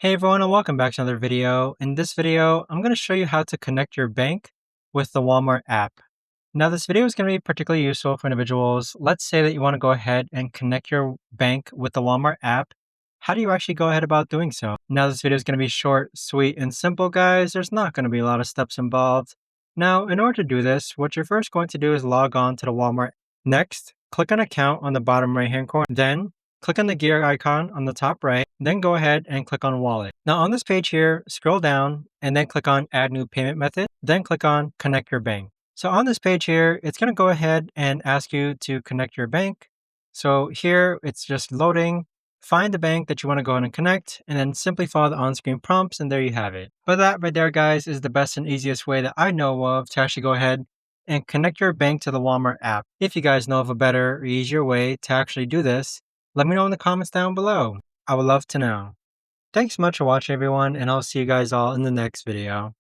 Hey everyone, and welcome back to another video. In this video, I'm going to show you how to connect your bank with the Walmart app. Now, this video is going to be particularly useful for individuals. Let's say that you want to go ahead and connect your bank with the Walmart app. How do you actually go ahead about doing so? Now, this video is going to be short, sweet, and simple, guys. There's not going to be a lot of steps involved. Now, in order to do this, what you're first going to do is log on to the Walmart. Next, click on Account on the bottom right-hand corner. Then, click on the gear icon on the top right, then go ahead and click on Wallet. Now on this page here, scroll down and then click on Add New Payment Method, then click on Connect Your Bank. So on this page here, it's going to go ahead and ask you to connect your bank. So here it's just loading. Find the bank that you want to go ahead and connect, and then simply follow the on-screen prompts, and there you have it. But that right there, guys, is the best and easiest way that I know of to actually go ahead and connect your bank to the Walmart app. If you guys know of a better or easier way to actually do this, let me know in the comments down below. I would love to know. Thanks so much for watching, everyone, and I'll see you guys all in the next video.